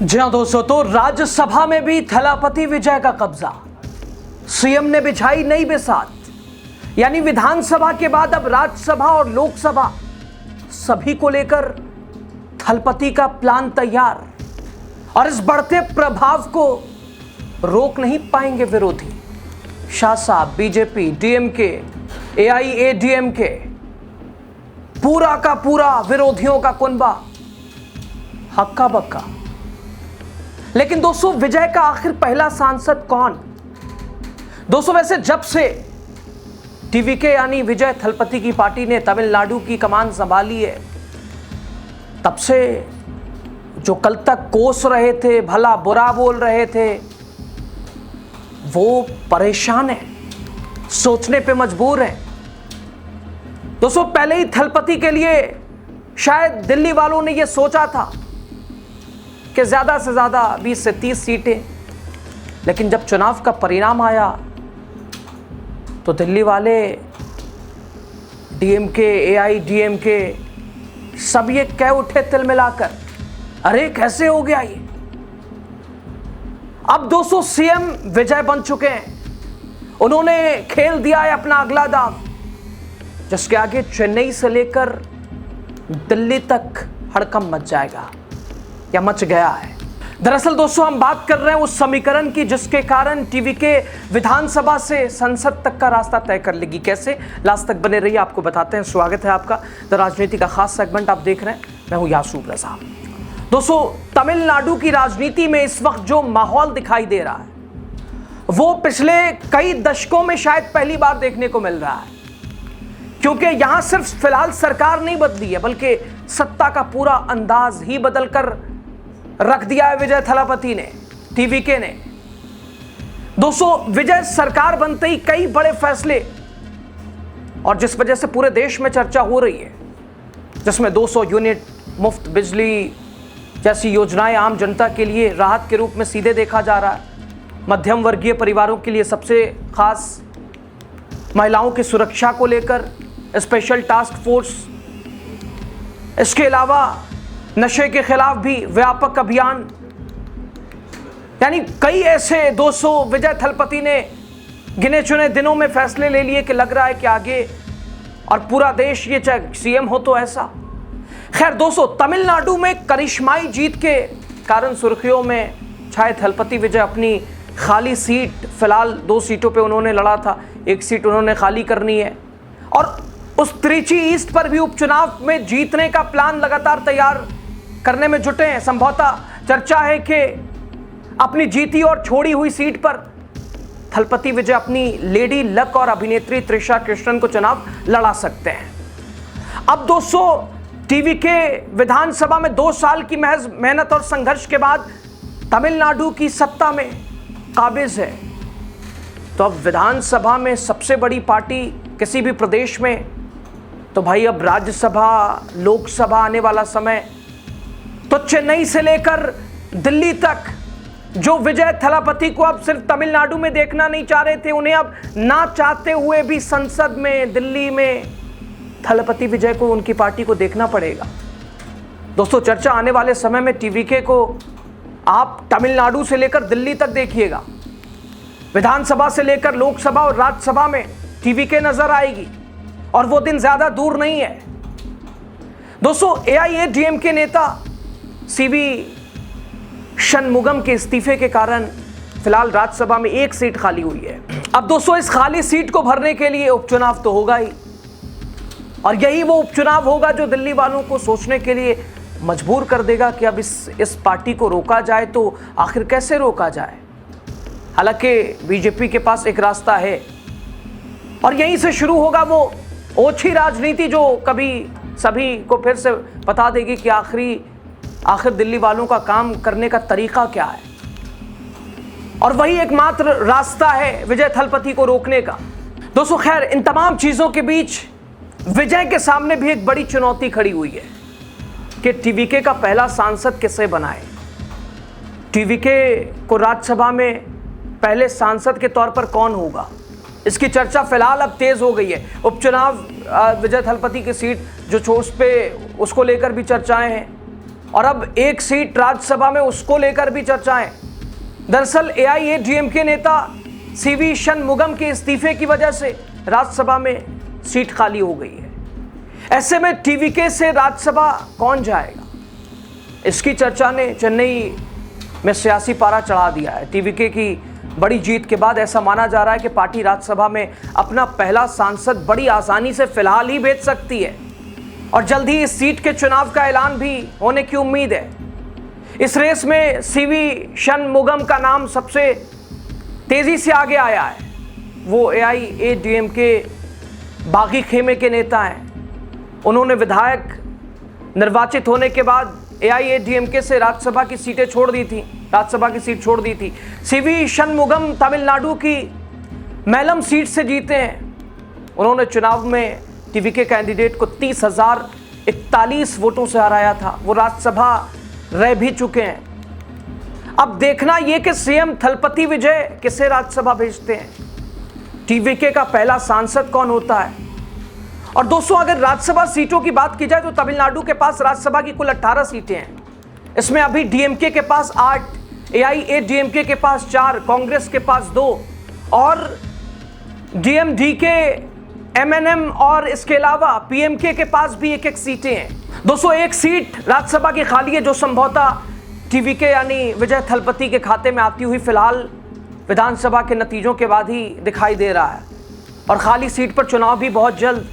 जी हाँ दोस्तों, तो राज्यसभा में भी थलापति विजय का कब्जा। सीएम ने बिछाई नई बिसात, यानी विधानसभा के बाद अब राज्यसभा और लोकसभा सभी को लेकर थलपति का प्लान तैयार। और इस बढ़ते प्रभाव को रोक नहीं पाएंगे विरोधी। शाह साहब, बीजेपी, डीएमके, एआईएडीएमके, पूरा का पूरा विरोधियों का कुनबा हक्का बक्का। लेकिन दोस्तों, विजय का आखिर पहला सांसद कौन? दोस्तों, वैसे जब से टीवीके यानी विजय थलपति की पार्टी ने तमिलनाडु की कमान संभाली है, तब से जो कल तक कोस रहे थे, भला बुरा बोल रहे थे, वो परेशान है, सोचने पे मजबूर है। दोस्तों, पहले ही थलपति के लिए शायद दिल्ली वालों ने यह सोचा था कि ज्यादा से ज्यादा 20 से 30 सीटें, लेकिन जब चुनाव का परिणाम आया तो दिल्ली वाले, डीएमके, एआईडीएमके सब ये कह उठे तिल मिलाकर, अरे कैसे हो गया ये। अब दोस्तों, सीएम विजय बन चुके हैं। उन्होंने खेल दिया है अपना अगला दांव, जिसके आगे चेन्नई से लेकर दिल्ली तक हड़कंप मच जाएगा या मच गया है। दरअसल दोस्तों, हम बात कर रहे हैं उस समीकरण की जिसके कारण टीवीके विधानसभा से संसद तक का रास्ता तय कर लेगी। कैसे? लास्ट तक बने रहिए, आपको बताते हैं। स्वागत है आपका द राजनीति का खास सेगमेंट आप देख रहे हैं। मैं हूं यासूब रजा। दोस्तों, तमिलनाडु की राजनीति में इस वक्त जो माहौल दिखाई दे रहा है, वो पिछले कई दशकों में शायद पहली बार देखने को मिल रहा है। क्योंकि यहां सिर्फ फिलहाल सरकार नहीं बदली है, बल्कि सत्ता का पूरा अंदाज ही बदलकर रख दिया है विजय थलापति ने, टीवीके ने। दोस्तों, विजय सरकार बनते ही कई बड़े फैसले, और जिस वजह से पूरे देश में चर्चा हो रही है, जिसमें 200 यूनिट मुफ्त बिजली जैसी योजनाएं आम जनता के लिए राहत के रूप में सीधे देखा जा रहा है। मध्यम वर्गीय परिवारों के लिए सबसे खास, महिलाओं की सुरक्षा को लेकर स्पेशल टास्क फोर्स, इसके अलावा नशे के खिलाफ भी व्यापक अभियान, यानी कई ऐसे 200 विजय थलपति ने गिने चुने दिनों में फैसले ले लिए कि लग रहा है कि आगे और पूरा देश ये चाहे सीएम हो तो ऐसा। खैर दोस्तों, तमिलनाडु में करिश्माई जीत के कारण सुर्खियों में छाए थलपति विजय अपनी खाली सीट, फिलहाल 2 सीटों पे उन्होंने लड़ा था, 1 सीट उन्होंने खाली करनी है, और उस त्रिची ईस्ट पर भी उपचुनाव में जीतने का प्लान लगातार तैयार करने में जुटे हैं। संभवतः चर्चा है कि अपनी जीती और छोड़ी हुई सीट पर थलपति विजय अपनी लेडी लक और अभिनेत्री त्रिशा कृष्णन को चुनाव लड़ा सकते हैं। अब दोस्तों, टीवीके विधानसभा में 2 साल की महज मेहनत और संघर्ष के बाद तमिलनाडु की सत्ता में काबिज है। तो अब विधानसभा में सबसे बड़ी पार्टी किसी भी प्रदेश में, तो भाई अब राज्यसभा, लोकसभा आने वाला समय, तो चेन्नई से लेकर दिल्ली तक जो विजय थलापति को अब सिर्फ तमिलनाडु में देखना नहीं चाह रहे थे, उन्हें अब ना चाहते हुए भी संसद में, दिल्ली में थलपति विजय को, उनकी पार्टी को देखना पड़ेगा। दोस्तों, चर्चा आने वाले समय में टीवीके को आप तमिलनाडु से लेकर दिल्ली तक देखिएगा। विधानसभा से लेकर लोकसभा और राज्यसभा में टीवीके नजर आएगी, और वो दिन ज्यादा दूर नहीं है। दोस्तों, एआईएडीएमके नेता सीवी षणमुगम के इस्तीफे के कारण फिलहाल राज्यसभा में 1 सीट खाली हुई है। अब दोस्तों, इस खाली सीट को भरने के लिए उपचुनाव तो होगा ही, और यही वो उपचुनाव होगा जो दिल्ली वालों को सोचने के लिए मजबूर कर देगा कि अब इस पार्टी को रोका जाए तो आखिर कैसे रोका जाए। हालांकि बीजेपी के पास एक रास्ता है, और यहीं से शुरू होगा वो ओछी राजनीति जो कभी सभी को फिर से बता देगी कि आखिर दिल्ली वालों का काम करने का तरीका क्या है। और वही एकमात्र रास्ता है विजय थलपति को रोकने का। दोस्तों, खैर, इन तमाम चीजों के बीच विजय के सामने भी एक बड़ी चुनौती खड़ी हुई है कि टीवीके का पहला सांसद किसे बनाए। टीवीके को राज्यसभा में पहले सांसद के तौर पर कौन होगा, इसकी चर्चा फिलहाल अब तेज हो गई है। उपचुनाव विजय थलपति की सीट जो छोड़ पे, उसको लेकर भी चर्चाएं हैं। और अब एक सीट राज्यसभा में उसको लेकर भी चर्चाएं। दरअसल एआईएडीएमके नेता सीवी शनमुगम के इस्तीफे की वजह से राज्यसभा में सीट खाली हो गई है। ऐसे में टीवीके से राज्यसभा कौन जाएगा, इसकी चर्चा ने चेन्नई में सियासी पारा चढ़ा दिया है। टीवीके की बड़ी जीत के बाद ऐसा माना जा रहा है कि पार्टी राज्यसभा में अपना पहला सांसद बड़ी आसानी से फिलहाल ही भेज सकती है और जल्द ही इस सीट के चुनाव का ऐलान भी होने की उम्मीद है। इस रेस में सीवी शनमुगम का नाम सबसे तेजी से आगे आया है। वो एआईएडीएमके बागी खेमे के नेता हैं। उन्होंने विधायक निर्वाचित होने के बाद एआईएडीएमके से राज्यसभा की सीट छोड़ दी थी। सीवी शनमुगम तमिलनाडु की मैलम सीट से जीते हैं। उन्होंने चुनाव में टीवीके कैंडिडेट को 30,041 वोटों से हराया था। वो राज्यसभा रह भी चुके हैं। अब देखना यह कि सीएम थलपति विजय किसे राज्यसभा भेजते हैं, टीवीके का पहला सांसद कौन होता है। और दोस्तों, अगर राज्यसभा सीटों की बात की जाए तो तमिलनाडु के पास राज्यसभा की कुल 18 सीटें हैं। इसमें अभी डीएमके के पास 8, एआईएडीएमके के पास 4, कांग्रेस के पास 2 और डीएमडीके, एमएनएम और इसके अलावा पीएमके के पास भी एक सीटें हैं। दोस्तों, एक सीट राज्यसभा की खाली है जो संभवतः टीवीके यानी विजय थलपति के खाते में आती हुई फिलहाल विधानसभा के नतीजों के बाद ही दिखाई दे रहा है और खाली सीट पर चुनाव भी बहुत जल्द।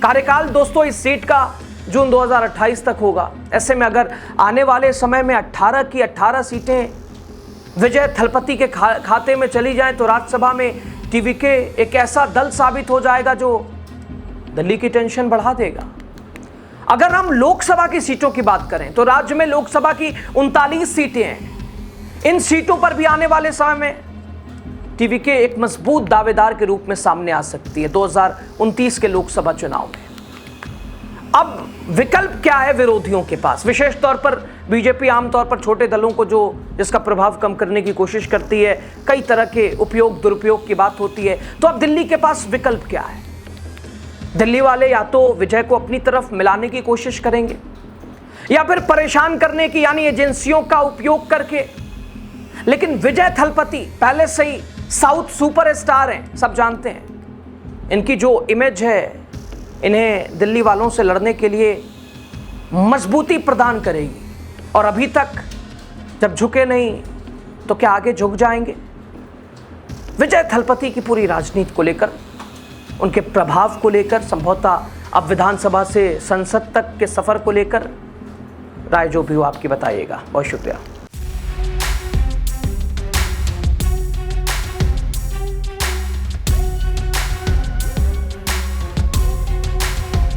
कार्यकाल दोस्तों इस सीट का जून 2028 तक होगा। ऐसे में अगर आने वाले समय में 18 की 18 सीटें विजय थलपति के खाते में चली जाएं तो राज्यसभा में टीवीके एक ऐसा दल साबित हो जाएगा जो दिल्ली की टेंशन बढ़ा देगा। अगर हम लोकसभा की सीटों की बात करें तो राज्य में लोकसभा की 39 सीटें हैं। इन सीटों पर भी आने वाले समय में टीवीके एक मजबूत दावेदार के रूप में सामने आ सकती है 2029 के लोकसभा चुनाव में। अब विकल्प क्या है विरोधियों के पास? विशेष तौर पर बीजेपी आमतौर पर छोटे दलों को जिसका प्रभाव कम करने की कोशिश करती है, कई तरह के उपयोग दुरुपयोग की बात होती है। तो अब दिल्ली के पास विकल्प क्या है? दिल्ली वाले या तो विजय को अपनी तरफ मिलाने की कोशिश करेंगे या फिर परेशान करने की यानी एजेंसियों का उपयोग करके। लेकिन विजय थलपति पहले से ही साउथ सुपरस्टार हैं, सब जानते हैं। इनकी जो इमेज है इन्हें दिल्ली वालों से लड़ने के लिए मजबूती प्रदान करेगी और अभी तक जब झुके नहीं तो क्या आगे झुक जाएंगे? विजय थलपति की पूरी राजनीति को लेकर, उनके प्रभाव को लेकर, संभवतः अब विधानसभा से संसद तक के सफर को लेकर राय जो भी हो आपकी बताइएगा। बहुत शुक्रिया।